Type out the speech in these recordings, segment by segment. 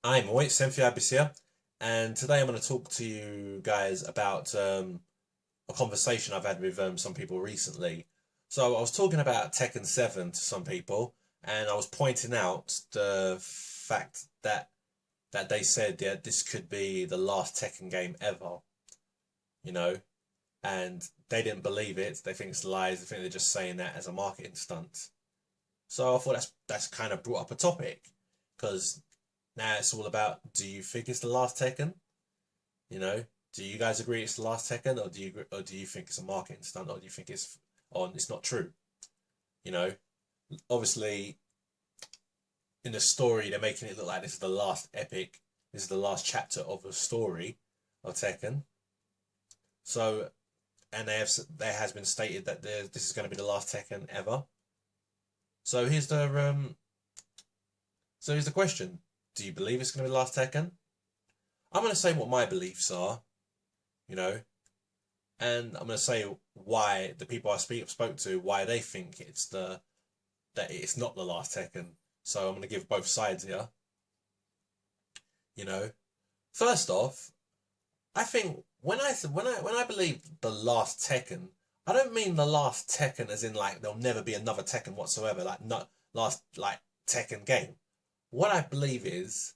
I'm always TEMPHUiBIS here, and today I'm going to talk to you guys about a conversation I've had with some people recently. So I was talking about Tekken 7 to some people, and I was pointing out the fact that they said that this could be the last Tekken game ever, you know, and they didn't believe it. They think it's lies. They think they're just saying that as a marketing stunt. So I thought that's kind of brought up a topic because now it's all about, do you think it's the last Tekken? You know, do you guys agree it's the last Tekken, or do you think it's a marketing stunt, or do you think it's not true? You know, obviously in the story they're making it look like this is the last epic, this is the last chapter of the story of Tekken. So, and there has been stated that this is going to be the last Tekken ever. So here's the question: do you believe it's going to be the last Tekken? I'm going to say what my beliefs are, you know, and I'm going to say why the people I spoke to, why they think that it's not the last Tekken. So I'm going to give both sides here. You know, first off, I think when I believe the last Tekken, I don't mean the last Tekken as in like there'll never be another Tekken whatsoever, like not last like Tekken game. What I believe is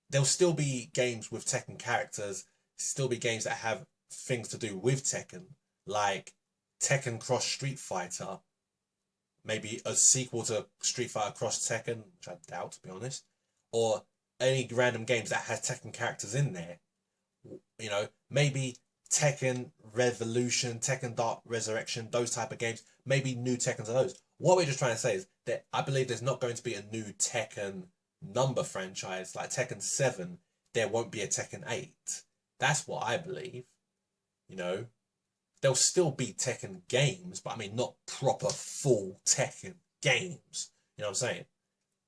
there'll still be games with Tekken characters, still be games that have things to do with Tekken, like Tekken Cross Street Fighter, maybe a sequel to Street Fighter Cross Tekken, which I doubt, to be honest, or any random games that has Tekken characters in there. You know, maybe Tekken Revolution, Tekken Dark Resurrection, those type of games, maybe new Tekkens of those. What we're just trying to say is that I believe there's not going to be a new Tekken number franchise like Tekken 7. There won't be a Tekken 8. That's what I believe. You know, there'll still be Tekken games, but I mean not proper full Tekken games. You know what I'm saying?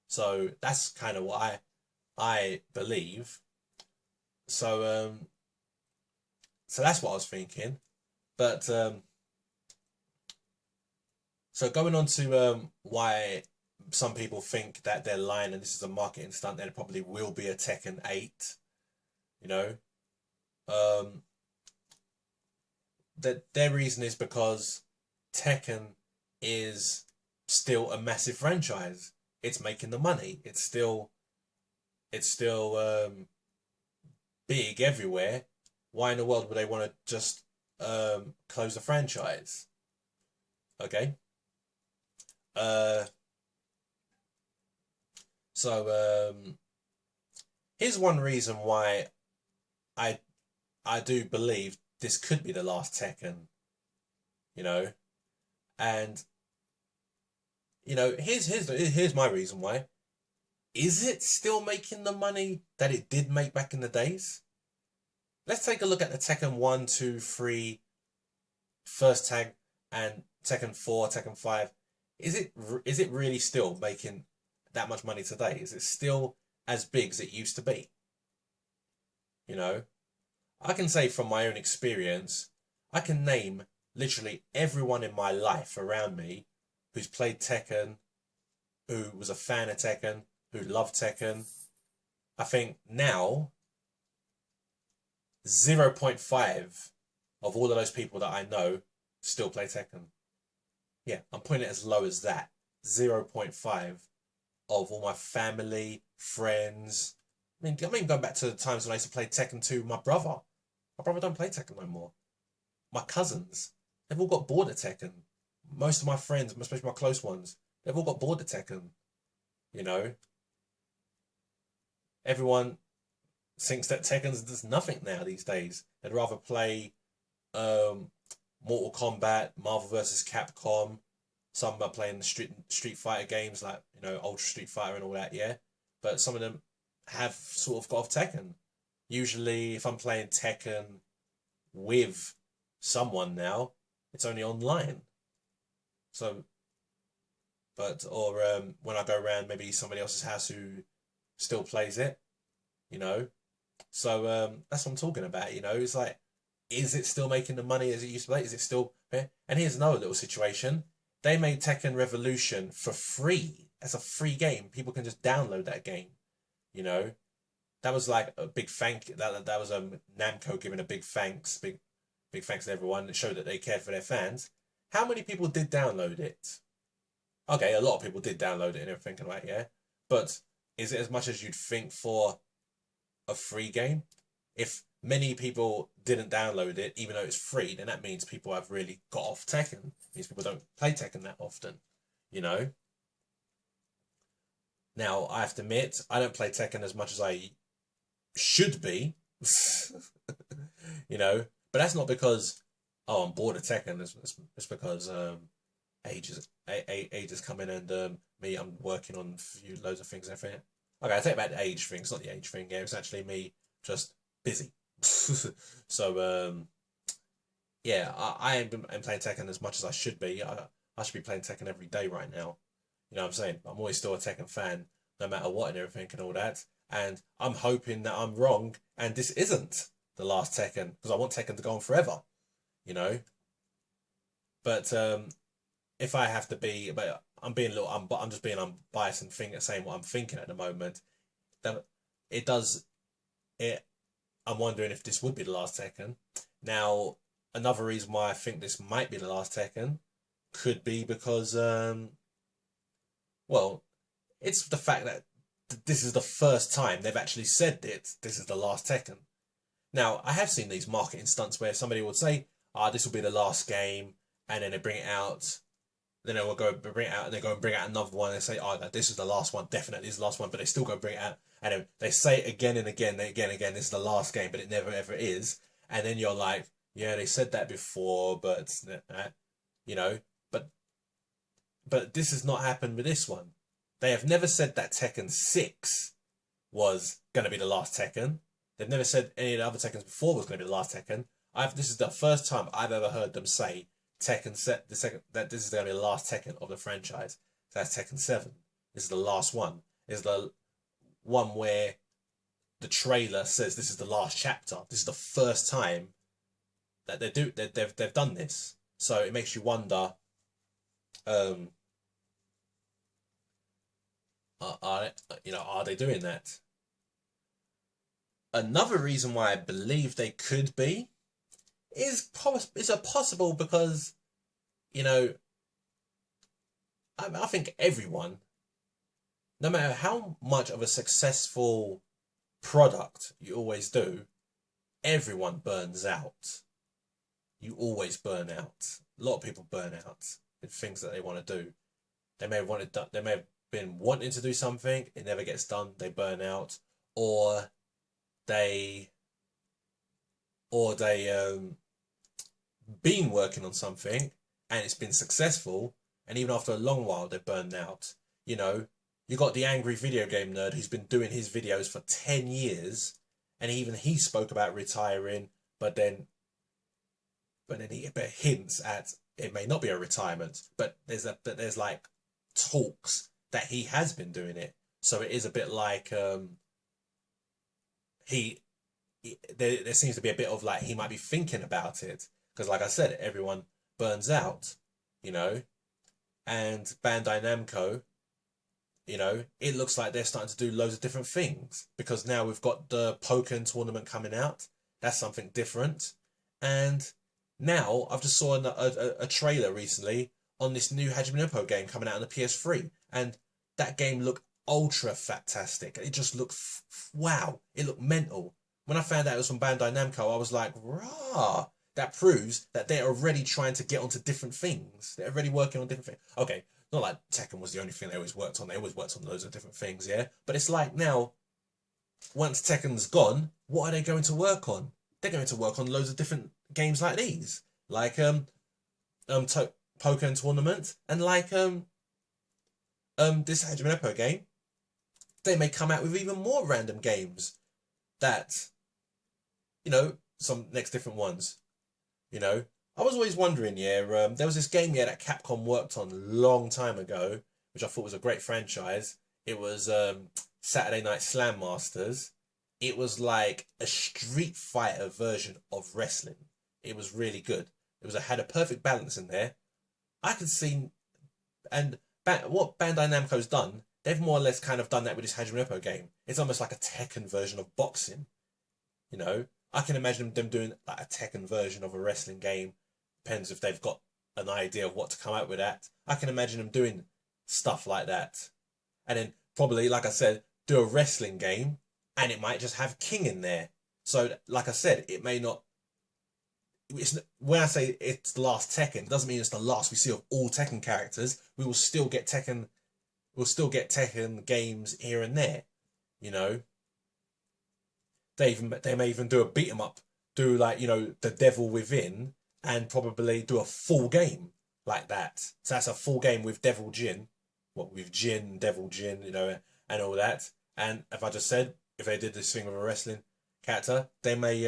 So that's kind of what I believe. So so that's what I was thinking. But so going on to why some people think that they're lying and this is a marketing stunt, there probably will be a Tekken 8, you know. That their reason is because Tekken is still a massive franchise. It's making the money. It's still big everywhere. Why in the world would they want to just close the franchise? Okay. So here's one reason why I do believe this could be the last Tekken, you know, and you know here's my reason why. Is it still making the money that it did make back in the days? Let's take a look at the Tekken 1, 2, 3 first tag and Tekken 4, Tekken 5. Is it really still making that much money today? Is it still as big as it used to be? You know, I can say from my own experience, I can name literally everyone in my life around me who's played Tekken, who was a fan of Tekken, who loved Tekken. I think now 0.5 of all of those people that I know still play Tekken. Yeah, I'm putting it as low as that. 0.5 of all my family, friends. I'm even going back to the times when I used to play Tekken 2 with my brother. My brother don't play Tekken no more. My cousins, they've all got bored of Tekken. Most of my friends, especially my close ones, they've all got bored of Tekken. You know? Everyone thinks that Tekken's just nothing now these days. They'd rather play Mortal Kombat, Marvel vs. Capcom. Some are playing the Street Fighter games like, you know, Ultra Street Fighter and all that, yeah. But some of them have sort of got off Tekken. Usually, if I'm playing Tekken with someone now, it's only online. So, or when I go around maybe somebody else's house who still plays it, you know. So that's what I'm talking about, you know. It's like, is it still making the money as it used to be? Is it still? And here's another little situation. They made Tekken Revolution for free. As a free game. People can just download that game, you know. that was like a big thank. That was Namco giving a big thanks, big thanks to everyone. It showed that they cared for their fans. How many people did download it? Okay, a lot of people did download it and everything, right? Yeah, but is it as much as you'd think for a free game? If many people didn't download it, even though it's free, then that means people have really got off Tekken. It means people don't play Tekken that often, you know. Now, I have to admit, I don't play Tekken as much as I should be, you know. But that's not because, oh, I'm bored of Tekken. It's because age is coming and me, I'm working on loads of things and everything. Okay, I take back the age thing. It's not the age thing. Yeah, it's actually me just busy. So yeah, I am playing Tekken as much as I should be. I should be playing Tekken every day right now. You know what I'm saying? I'm always still a Tekken fan, no matter what and everything and all that. And I'm hoping that I'm wrong and this isn't the last Tekken, because I want Tekken to go on forever, you know. But if I have to be, but I'm being a little, I'm just being unbiased and saying what I'm thinking at the moment. That it does it. I'm wondering if this would be the last Tekken. Now, another reason why I think this might be the last Tekken could be because, well, it's the fact that this is the first time they've actually said this is the last Tekken. Now, I have seen these marketing stunts where somebody would say, this will be the last game, and then they bring it out, then they will go bring it out, and they go and bring out another one, and they say, this is the last one, definitely is the last one, but they still go bring it out, and then they say it again and again, this is the last game, but it never ever is, and then you're like, yeah, they said that before, but, you know, but this has not happened with this one. They have never said that Tekken 6 was going to be the last Tekken. They've never said any of the other Tekkens before was going to be the last Tekken. This is the first time I've ever heard them say that this is going to be the last Tekken of the franchise. So that's Tekken 7. This is the last one. This is the one where the trailer says this is the last chapter. This is the first time that they've done this. So it makes you wonder, are they doing that? Another reason why I believe they could be is possible because, you know, I think everyone, no matter how much of a successful product you always do, everyone burns out. You always burn out. A lot of people burn out in things that they want to do. They may have been wanting to do something, it never gets done, they burn out, or they been working on something and it's been successful, and even after a long while they're burned out. You know, you got the angry video game nerd who's been doing his videos for 10 years, and even he spoke about retiring, but then he hints at it may not be a retirement, but there's like talks that he has been doing it. So it is a bit like there seems to be a bit of like he might be thinking about it, because like I said, everyone burns out, you know. And Bandai Namco, you know, it looks like they're starting to do loads of different things, because now we've got the Pokken tournament coming out. That's something different. And now I've just saw a trailer recently on this new Hajime Ippo game coming out on the PS3, and that game looked ultra fantastic. It just looked wow. It looked mental. When I found out it was from Bandai Namco, I was like, rah. That proves that they're already trying to get onto different things. They're already working on different things. Okay, not like Tekken was the only thing they always worked on. They always worked on loads of different things, yeah? But it's like now, once Tekken's gone, what are they going to work on? They're going to work on loads of different games like these. Like Pokken Tournament, and like this Hajime Ippo game. They may come out with even more random games that, you know, some next different ones. You know, I was always wondering, yeah, there was this game, yeah, that Capcom worked on a long time ago, which I thought was a great franchise. It was Saturday Night Slam Masters. It was like a Street Fighter version of wrestling. It was really good. Had a perfect balance in there. I could see, and what Bandai Namco's done they've more or less kind of done that with this Hajime Ippo game. It's almost like a Tekken version of boxing. You know, I can imagine them doing like a Tekken version of a wrestling game. Depends if they've got an idea of what to come out with that. I can imagine them doing stuff like that. And then probably, like I said, do a wrestling game, and it might just have King in there. So, like I said, it may not. When I say it's the last Tekken, it doesn't mean it's the last we see of all Tekken characters. We will still get Tekken. We'll still get Tekken games here and there. You know. They may even do a beat 'em up, do like, you know, The Devil Within, and probably do a full game like that. So that's a full game with Devil Jin, with Jin, Devil Jin, you know, and all that. And if I just said, if they did this thing with a wrestling character, they may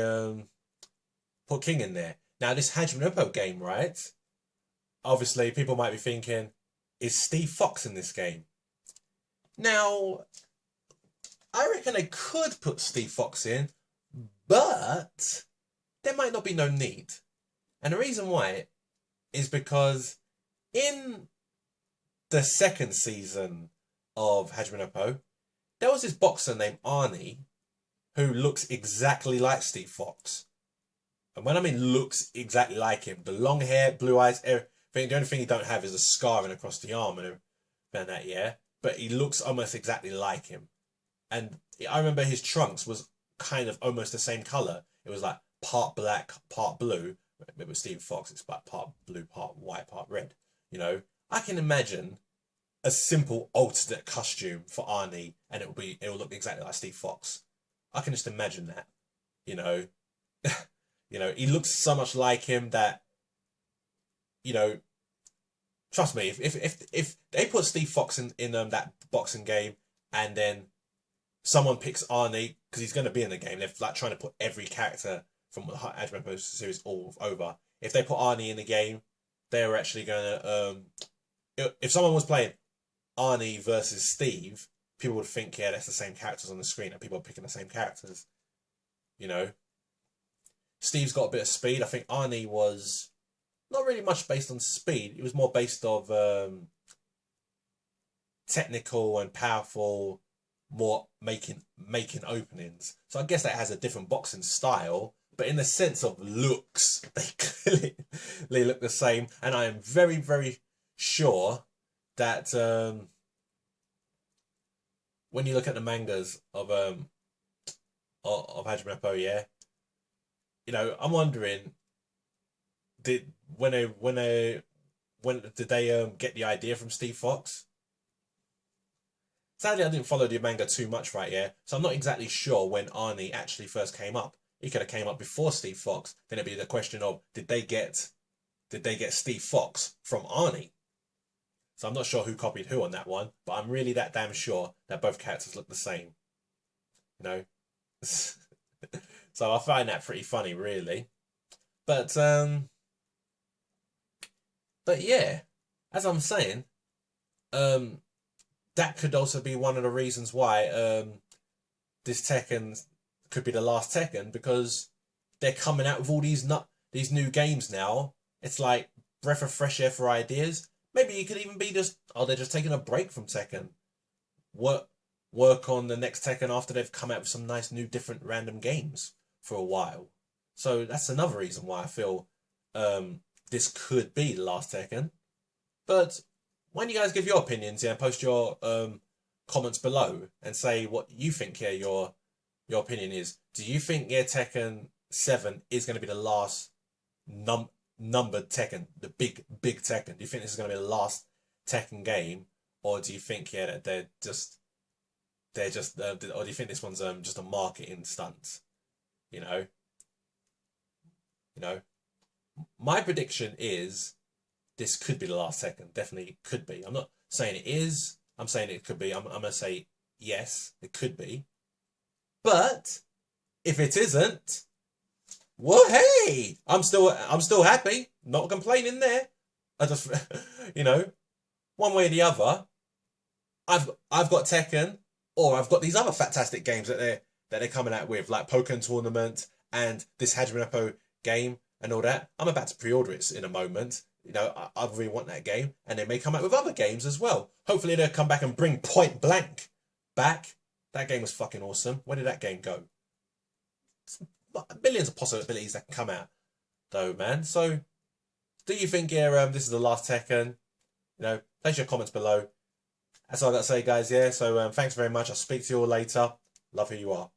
put King in there. Now this Hajime Ippo game, right? Obviously, people might be thinking, is Steve Fox in this game? Now, I reckon they could put Steve Fox in, but there might not be no need. And the reason why is because in the second season of Hajime Ippo, there was this boxer named Arnie who looks exactly like Steve Fox. And when I mean looks exactly like him, the long hair, blue eyes, everything, the only thing he don't have is a scarring across the arm and that, yeah. But he looks almost exactly like him. And I remember his trunks was kind of almost the same colour. It was like part black, part blue. With Steve Fox, it's like part blue, part white, part red. You know, I can imagine a simple alternate costume for Arnie, and it'll look exactly like Steve Fox. I can just imagine that. You know, you know, he looks so much like him that, you know, trust me, if they put Steve Fox in that boxing game, and then someone picks Arnie, because he's going to be in the game. They're like trying to put every character from the Hajime Ippo series all over. If they put Arnie in the game, they're actually going to... if someone was playing Arnie versus Steve, people would think, yeah, that's the same characters on the screen, and people are picking the same characters. You know? Steve's got a bit of speed. I think Arnie was not really much based on speed. It was more based of technical and powerful, more making openings. So I guess that has a different boxing style, but in the sense of looks, they clearly look the same. And I am very, very sure that when you look at the mangas of Hajime Ippo, yeah, you know, I'm wondering, did they get the idea from Steve Fox? Sadly, I didn't follow the manga too much, right, yeah? So I'm not exactly sure when Arnie actually first came up. He could have came up before Steve Fox. Then it'd be the question of, did they get Steve Fox from Arnie? So I'm not sure who copied who on that one, but I'm really that damn sure that both characters look the same. You know? So I find that pretty funny, really. But yeah, as I'm saying, that could also be one of the reasons why this Tekken could be the last Tekken, because they're coming out with all these new games now. It's like breath of fresh air for ideas. Maybe it could even be just, oh, they're just taking a break from Tekken. Work on the next Tekken after they've come out with some nice new different random games for a while. So that's another reason why I feel this could be the last Tekken. But when you guys give your opinions, yeah, post your comments below and say what you think, yeah, your opinion is. Do you think, yeah, Tekken 7 is going to be the last numbered Tekken, the big Tekken? Do you think this is going to be the last Tekken game, or do you think, yeah, that they're just or do you think this one's just a marketing stunt? You know, my prediction is this could be the last Tekken. Definitely could be. I'm not saying it is. I'm saying it could be. I'm gonna say yes, it could be. But if it isn't, well, hey, I'm still happy. Not complaining there. I just, you know, one way or the other, I've got Tekken, or I've got these other fantastic games that they're coming out with, like Pokken Tournament and this Hajime Ippo game and all that. I'm about to pre-order it in a moment. You know, I really want that game, and they may come out with other games as well. Hopefully they'll come back and bring Point Blank back. That game was fucking awesome. Where did that game go? Millions of possibilities that can come out, though, man. So, do you think this is the last Tekken? You know, place your comments below. That's all I got to say, guys. Yeah. So, thanks very much. I'll speak to you all later. Love who you are.